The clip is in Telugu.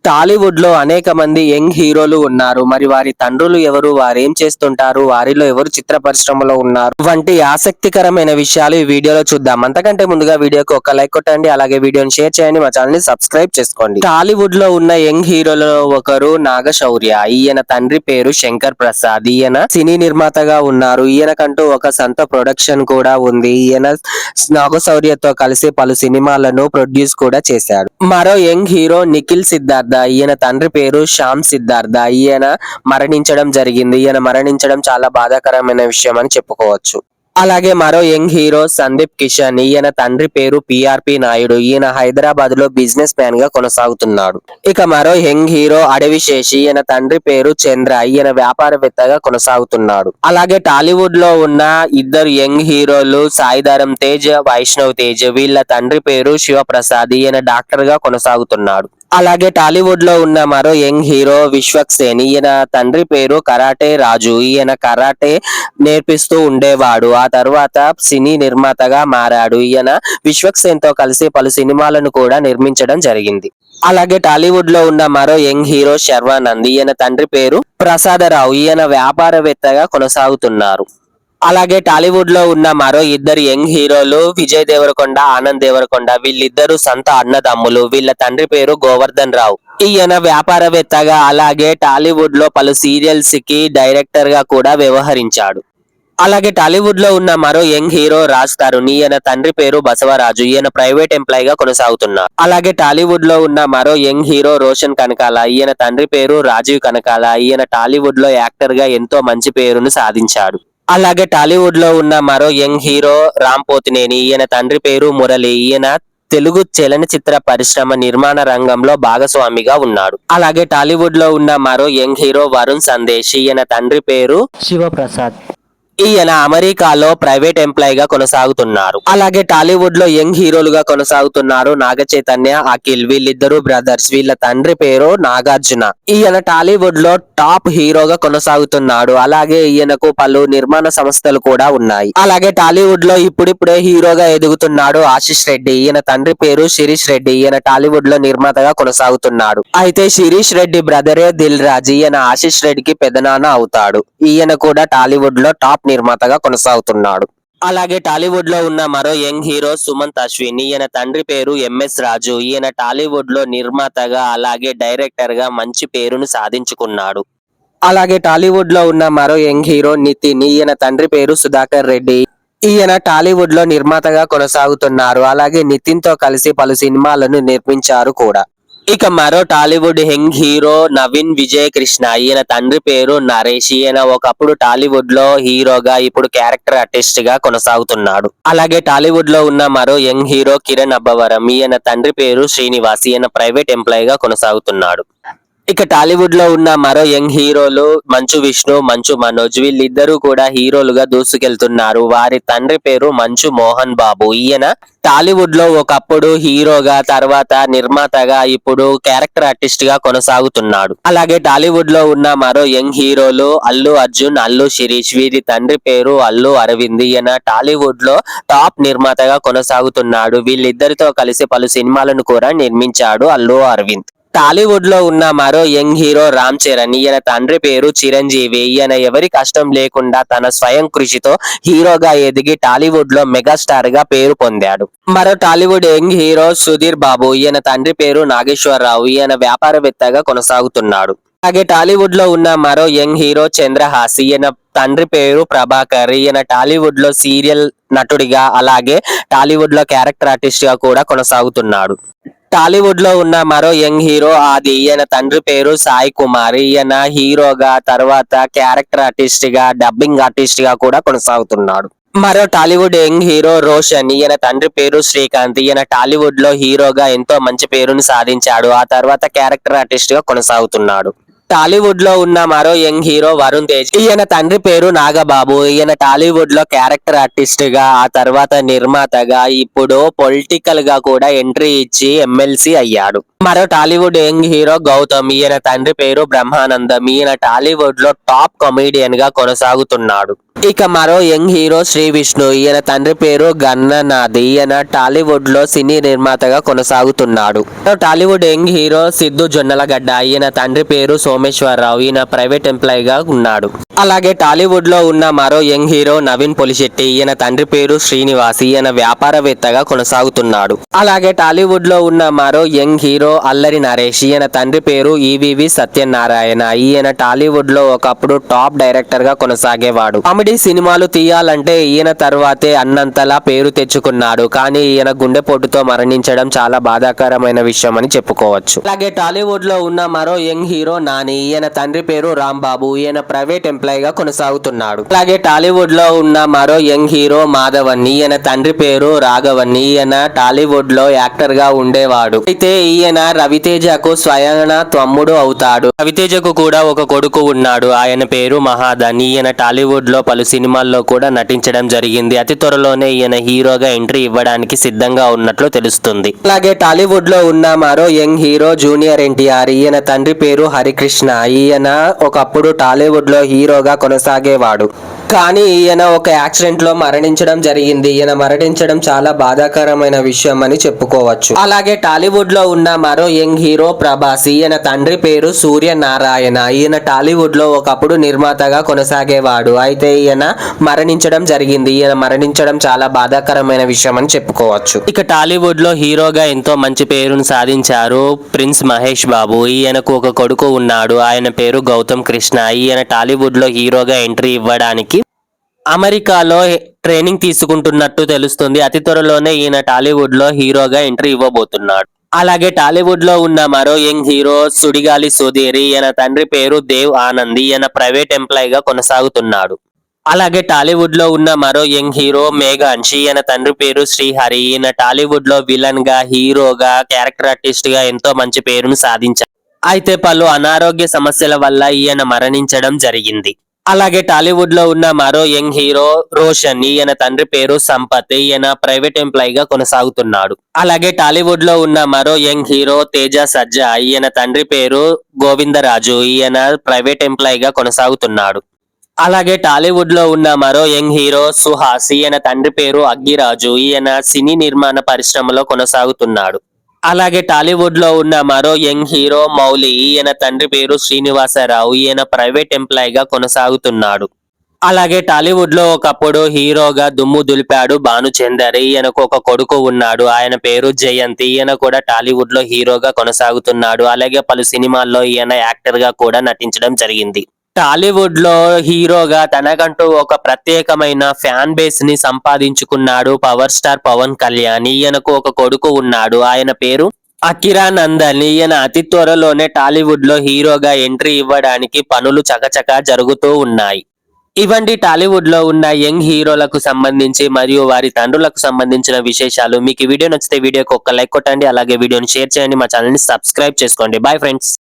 టాలీవుడ్ లో అనేక మంది యంగ్ హీరోలు ఉన్నారు. మరి వారి తండ్రులు ఎవరు, వారేం చేస్తుంటారు, వారిలో ఎవరు చిత్ర పరిశ్రమలో ఉన్నారు వంటి ఆసక్తికరమైన విషయాలు ఈ వీడియోలో చూద్దాం. అంతకంటే ముందుగా వీడియోకి ఒక లైక్ కొట్టండి, అలాగే వీడియోని షేర్ చేయండి, మా ఛానల్ ని సబ్స్క్రైబ్ చేసుకోండి. టాలీవుడ్ లో ఉన్న యంగ్ హీరోలో ఒకరు నాగశౌర్య. ఈయన తండ్రి పేరు శంకర్ ప్రసాద్. ఈయన సినీ నిర్మాతగా ఉన్నారు. ఈయనకంటూ ఒక సొంత ప్రొడక్షన్ కూడా ఉంది. ఈయన నాగశౌర్యతో కలిసి పలు సినిమాలను ప్రొడ్యూస్ కూడా చేశాడు. మరో యంగ్ హీరో నిఖిల్ సిద్ధార్థ. ఈయన తండ్రి పేరు శ్యామ్ సిద్ధార్థ. ఈయన మరణించడం జరిగింది. ఈయన మరణించడం చాలా బాధాకరమైన విషయం అని చెప్పుకోవచ్చు. అలాగే మరో యంగ్ హీరో సందీప్ కిషన్. ఈయన తండ్రి పేరు పిఆర్పి నాయుడు. ఈయన హైదరాబాద్ లో బిజినెస్ మ్యాన్ గా కొనసాగుతున్నాడు. ఇక మరో యంగ్ హీరో అడవిశేషి. ఈయన తండ్రి పేరు చంద్ర. ఈయన వ్యాపారవేత్తగా కొనసాగుతున్నాడు. అలాగే టాలీవుడ్ లో ఉన్న ఇద్దరు యంగ్ హీరోలు సాయిధరం తేజ్, వైష్ణవ్ తేజ్. వీళ్ళ తండ్రి పేరు శివప్రసాద్. ఈయన డాక్టర్ గా కొనసాగుతున్నాడు. అలాగే టాలీవుడ్ లో ఉన్న మరో యంగ్ హీరో విశ్వక్ సేన్. ఈయన తండ్రి పేరు కరాటే రాజు. ఈయన కరాటే నేర్పిస్తూ ఉండేవాడు. ఆ తర్వాత సినీ నిర్మాతగా మారాడు. ఈయన విశ్వక్ సేన్ తో కలిసి పలు సినిమాలను కూడా నిర్మించడం జరిగింది. అలాగే టాలీవుడ్ లో ఉన్న మరో యంగ్ హీరో శర్వానంద్. ఈయన తండ్రి పేరు ప్రసాదరావు. ఈయన వ్యాపారవేత్తగా కొనసాగుతున్నారు. అలాగే టాలీవుడ్ లో ఉన్న మరో ఇద్దరు యంగ్ హీరోలు విజయ్ దేవరకొండ, ఆనంద్ దేవరకొండ. వీళ్ళిద్దరు సొంత అన్నదమ్ములు. వీళ్ళ తండ్రి పేరు గోవర్ధన్ రావు. ఈయన వ్యాపారవేత్తగా అలాగే టాలీవుడ్ లో పలు సీరియల్స్ కి డైరెక్టర్ గా కూడా వ్యవహరించాడు. అలాగే టాలీవుడ్ లో ఉన్న మరో యంగ్ హీరో రాజ్ తరుణ్. ఈయన తండ్రి పేరు బసవరాజు. ఈయన ప్రైవేట్ ఎంప్లాయ్ గా కొనసాగుతున్నారు. అలాగే టాలీవుడ్ లో ఉన్న మరో యంగ్ హీరో రోషన్ కనకాల. ఈయన తండ్రి పేరు రాజీవ్ కనకాల. ఈయన టాలీవుడ్ లో యాక్టర్ గా ఎంతో మంచి పేరును సాధించాడు. అలాగే టాలీవుడ్ లో ఉన్న మరో యంగ్ హీరో రామ్ పోతినేని. ఈయన తండ్రి పేరు మురళి. ఈయన తెలుగు చలనచిత్ర పరిశ్రమ నిర్మాణ రంగంలో భాగస్వామిగా ఉన్నాడు. అలాగే టాలీవుడ్ లో ఉన్న మరో యంగ్ హీరో వరుణ్ సందేశ్. ఈయన తండ్రి పేరు శివప్రసాద్. ఈయన అమెరికాలో ప్రైవేట్ ఎంప్లాయ్ గా కొనసాగుతున్నారు. అలాగే టాలీవుడ్ లో యంగ్ హీరోలుగా కొనసాగుతున్నారు నాగ చైతన్య, అఖిల్. వీళ్ళిద్దరు బ్రదర్స్. వీళ్ళ తండ్రి పేరు నాగార్జున. ఈయన టాలీవుడ్ లో టాప్ హీరోగా కొనసాగుతున్నాడు. అలాగే ఈయనకు పలు నిర్మాణ సంస్థలు కూడా ఉన్నాయి. అలాగే టాలీవుడ్ లో ఇప్పుడిప్పుడే హీరోగా ఎదుగుతున్నాడు ఆశిష్ రెడ్డి. ఈయన తండ్రి పేరు శిరీష్ రెడ్డి. ఈయన టాలీవుడ్ లో నిర్మాతగా కొనసాగుతున్నాడు. అయితే శిరీష్ రెడ్డి బ్రదరే దిల్ రాజ్. ఈయన ఆశిష్ రెడ్డికి పెదనాన్న అవుతాడు. ఈయన కూడా టాలీవుడ్ లో టాప్ నిర్మాతగా కొనసాగుతున్నాడు. అలాగే టాలీవుడ్ లో ఉన్న మరో యంగ్ హీరో సుమంత్ అశ్విన్. ఈయన తండ్రి పేరు ఎంఎస్ రాజు. ఈయన టాలీవుడ్ లో నిర్మాతగా అలాగే డైరెక్టర్ గా మంచి పేరును సాధించుకున్నాడు. అలాగే టాలీవుడ్ లో ఉన్న మరో యంగ్ హీరో నితిన్. ఈయన తండ్రి పేరు సుధాకర్ రెడ్డి. ఈయన టాలీవుడ్ లో నిర్మాతగా కొనసాగుతున్నారు. అలాగే నితిన్ తో కలిసి పలు సినిమాలను నిర్మించారు కూడా. ఇక మరో టాలీవుడ్ యంగ్ హీరో నవీన్ విజయ్ కృష్ణ. ఈయన తండ్రి పేరు నరేష్. ఈయన ఒకప్పుడు టాలీవుడ్ లో హీరోగా, ఇప్పుడు క్యారెక్టర్ ఆర్టిస్ట్ గా కొనసాగుతున్నాడు. అలాగే టాలీవుడ్ లో ఉన్న మరో యంగ్ హీరో కిరణ్ అబ్బవరం. ఈయన తండ్రి పేరు శ్రీనివాస్. ఈయన ప్రైవేట్ ఎంప్లాయ్ గా కొనసాగుతున్నాడు. ఇక టాలీవుడ్ లో ఉన్న మరో యంగ్ హీరోలు మంచు విష్ణు, మంచు మనోజ్. వీళ్ళిద్దరూ కూడా హీరోలుగా దూసుకెళ్తున్నారు. వారి తండ్రి పేరు మంచు మోహన్ బాబు. ఈయన టాలీవుడ్ లో ఒకప్పుడు హీరోగా, తర్వాత నిర్మాతగా, ఇప్పుడు క్యారెక్టర్ ఆర్టిస్ట్ గా కొనసాగుతున్నాడు. అలాగే టాలీవుడ్ లో ఉన్న మరో యంగ్ హీరోలు అల్లు అర్జున్, అల్లు శిరీష్. వీరి తండ్రి పేరు అల్లు అరవింద్. ఈయన టాలీవుడ్ లో టాప్ నిర్మాతగా కొనసాగుతున్నాడు. వీళ్ళిద్దరితో కలిసి పలు సినిమాలను కూడా నిర్మించాడు అల్లు అరవింద్. టాలీవుడ్ లో ఉన్న మరో యంగ్ హీరో రామ్ చరణ్. ఈయన తండ్రి పేరు చిరంజీవి. ఈయన ఎవరి కష్టం లేకుండా తన స్వయం కృషితో హీరోగా ఎదిగి టాలీవుడ్ లో మెగాస్టార్ గా పేరు పొందాడు. మరో టాలీవుడ్ యంగ్ హీరో సుధీర్ బాబు. ఈయన తండ్రి పేరు నాగేశ్వరరావు. ఈయన వ్యాపారవేత్తగా కొనసాగుతున్నాడు. అలాగే టాలీవుడ్ లో ఉన్న మరో యంగ్ హీరో చంద్రహాస్. ఈయన తండ్రి పేరు ప్రభాకర్. ఈయన టాలీవుడ్ లో సీరియల్ నటుడిగా, అలాగే టాలీవుడ్ లో క్యారెక్టర్ ఆర్టిస్ట్ గా కూడా కొనసాగుతున్నాడు. టాలీవుడ్ లో ఉన్న మరో యంగ్ హీరో ఆది. ఈయన తండ్రి పేరు సాయి కుమార్. ఈయన హీరోగా, తర్వాత క్యారెక్టర్ ఆర్టిస్ట్ గా, డబ్బింగ్ ఆర్టిస్ట్ గా కూడా కొనసాగుతున్నాడు. మరో టాలీవుడ్ యంగ్ హీరో రోషన్. ఈయన తండ్రి పేరు శ్రీకాంత్. ఈయన టాలీవుడ్ లో హీరోగా ఎంతో మంచి పేరును సాధించాడు. ఆ తర్వాత క్యారెక్టర్ ఆర్టిస్ట్ గా కొనసాగుతున్నాడు. టాలీవుడ్ లో ఉన్న మరో యంగ్ హీరో వరుణ్ తేజ్. ఈయన తండ్రి పేరు నాగబాబు. ఈయన టాలీవుడ్ లో క్యారెక్టర్ ఆర్టిస్ట్ గా, ఆ తర్వాత నిర్మాతగా, ఇప్పుడు పొలిటికల్ గా కూడా ఎంట్రీ ఇచ్చి ఎమ్మెల్సీ అయ్యాడు. మరో టాలీవుడ్ యంగ్ హీరో గౌతమ్. ఈయన తండ్రి పేరు బ్రహ్మానందం. ఈయన టాలీవుడ్ లో టాప్ కామెడియన్ గా కొనసాగుతున్నాడు. ఇక మరో యంగ్ హీరో శ్రీ విష్ణు. ఈయన తండ్రి పేరు గన్ననాథ్. ఈయన టాలీవుడ్ లో సినీ నిర్మాతగా కొనసాగుతున్నాడు. Tollywood young hero Siddhu Jonnalagadda. ఈయన తండ్రి పేరు సోమేశ్వరరావు. ఈయన ప్రైవేట్ ఎంప్లాయ్ గా ఉన్నాడు. అలాగే టాలీవుడ్ లో ఉన్న మరో యంగ్ హీరో నవీన్ పొలిశెట్టి. ఈయన తండ్రి పేరు శ్రీనివాస్. ఈయన వ్యాపారవేత్తగా కొనసాగుతున్నాడు. అలాగే టాలీవుడ్ లో ఉన్న మరో యంగ్ హీరో అల్లరి నరేష్. ఈయన తండ్రి పేరు ఈవీవి సత్యనారాయణ. ఈయన టాలీవుడ్ లో ఒకప్పుడు టాప్ డైరెక్టర్ గా కొనసాగేవాడు. కామెడీ సినిమాలు తీయాలంటే ఈయన తర్వాతే అన్నంతలా పేరు తెచ్చుకున్నాడు. కానీ ఈయన గుండెపోటుతో మరణించడం చాలా బాధాకరమైన విషయం అని చెప్పుకోవచ్చు. అలాగే టాలీవుడ్ లో ఉన్న మరో యంగ్ హీరో నాని. ఈయన తండ్రి పేరు రాంబాబు. ఈయన ప్రైవేట్ ఎంప్లాయ్ గా కొనసాగుతున్నాడు. అలాగే టాలీవుడ్ లో ఉన్న మరో యంగ్ హీరో మాధవన్. ఈయన తండ్రి పేరు రాఘవన్. ఈయన టాలీవుడ్ లో యాక్టర్ గా ఉండేవాడు. అయితే ఈయన రవితేజకు స్వయాన తమ్ముడు అవుతాడు. రవితేజకు కూడా ఒక కొడుకు ఉన్నాడు. ఆయన పేరు మహాధన్. ఈయన టాలీవుడ్ లో పలు సినిమాల్లో కూడా నటించడం జరిగింది. అతి త్వరలోనే ఈయన హీరోగా ఎంట్రీ ఇవ్వడానికి సిద్ధంగా ఉన్నట్లు తెలుస్తుంది. అలాగే టాలీవుడ్ లో ఉన్న మరో యంగ్ హీరో జూనియర్ ఎన్టీఆర్. ఈయన తండ్రి పేరు హరికృష్ణ. ఈయన ఒకప్పుడు టాలీవుడ్ లో హీరోగా కొనసాగేవాడు. కానీ ఈయన ఒక యాక్సిడెంట్ లో మరణించడం జరిగింది. ఈయన మరణించడం చాలా బాధాకరమైన విషయం అని చెప్పుకోవచ్చు. అలాగే టాలీవుడ్ లో ఉన్న మరో యంగ్ హీరో ప్రభాస్. ఈయన తండ్రి పేరు సూర్యనారాయణ. ఈయన టాలీవుడ్ లో ఒకప్పుడు నిర్మాతగా కొనసాగేవాడు. అయితే ఈయన మరణించడం జరిగింది. ఈయన మరణించడం చాలా బాధాకరమైన విషయం అని చెప్పుకోవచ్చు. ఇక టాలీవుడ్ లో హీరోగా ఎంతో మంచి పేరును సాధించారు ప్రిన్స్ మహేష్ బాబు. ఈయనకు ఒక కొడుకు ఉన్నాడు. ఆయన పేరు గౌతమ్ కృష్ణ. ఈయన టాలీవుడ్ లో హీరోగా ఎంట్రీ ఇవ్వడానికి అమెరికాలో ట్రైనింగ్ తీసుకుంటున్నట్టు తెలుస్తుంది. అతి త్వరలోనే ఈయన టాలీవుడ్ లో హీరోగా ఎంట్రీ ఇవ్వబోతున్నాడు. అలాగే టాలీవుడ్ లో ఉన్న మరో యంగ్ హీరో సుడిగాలి సుధీర్. ఈయన తండ్రి పేరు దేవ్ ఆనంద్. ఈయన ప్రైవేట్ ఎంప్లాయ్ గా కొనసాగుతున్నాడు. అలాగే టాలీవుడ్ లో ఉన్న మరో యంగ్ హీరో మేఘాన్ష్. ఈయన తండ్రి పేరు శ్రీహరి. ఈయన టాలీవుడ్ లో విలన్ గా, హీరోగా, క్యారెక్టర్ ఆర్టిస్ట్ గా ఎంతో మంచి పేరును సాధించారు. అయితే పలు అనారోగ్య సమస్యల వల్ల ఈయన మరణించడం జరిగింది. అలాగే టాలీవుడ్ లో ఉన్న మరో యంగ్ హీరో రోషన్. ఈయన తండ్రి పేరు సంపత్. ఈయన ప్రైవేట్ ఎంప్లాయ్ గా కొనసాగుతున్నాడు. అలాగే టాలీవుడ్ లో ఉన్న మరో యంగ్ హీరో తేజ సజ్జా. ఈయన తండ్రి పేరు గోవిందరాజు. ఈయన ప్రైవేట్ ఎంప్లాయ్ గా కొనసాగుతున్నాడు. అలాగే టాలీవుడ్ లో ఉన్న మరో యంగ్ హీరో సుహాస్. ఈయన తండ్రి పేరు అగ్గిరాజు. ఈయన సినీ నిర్మాణ పరిశ్రమలో కొనసాగుతున్నాడు. అలాగే టాలీవుడ్ లో ఉన్న మరో యంగ్ హీరో మౌలి. ఈయన తండ్రి పేరు శ్రీనివాసరావు. ఈయన ప్రైవేట్ ఎంప్లాయ్ గా కొనసాగుతున్నాడు. అలాగే టాలీవుడ్ లో ఒకప్పుడు హీరోగా దుమ్ము దులిపాడు భానుచందర్. ఈయనకు ఒక కొడుకు ఉన్నాడు. ఆయన పేరు జయంత్. ఈయన కూడా టాలీవుడ్ లో హీరోగా కొనసాగుతున్నాడు. అలాగే పలు సినిమాల్లో ఈయన యాక్టర్ గా కూడా నటించడం జరిగింది. టాలీవుడ్ లో హీరోగా తనకంటూ ఒక ప్రత్యేకమైన ఫ్యాన్ బేస్ ని సంపాదించుకున్నాడు పవర్ స్టార్ పవన్ కళ్యాణ్. ఈయనకు ఒక కొడుకు ఉన్నాడు. ఆయన పేరు అకిరా నందన్. ఈయన అతి త్వరలోనే టాలీవుడ్ లో హీరోగా ఎంట్రీ ఇవ్వడానికి పనులు చకచకా జరుగుతూ ఉన్నాయి. ఇవండి టాలీవుడ్ లో ఉన్న యంగ్ హీరోలకు సంబంధించి మరియు వారి తండ్రులకు సంబంధించిన విశేషాలు. మీకు ఈ వీడియో నచ్చితే వీడియోకి ఒక లైక్ కొట్టండి. అలాగే వీడియోని షేర్ చేయండి. మా ఛానల్ ని సబ్స్క్రైబ్ చేసుకోండి. Bye friends.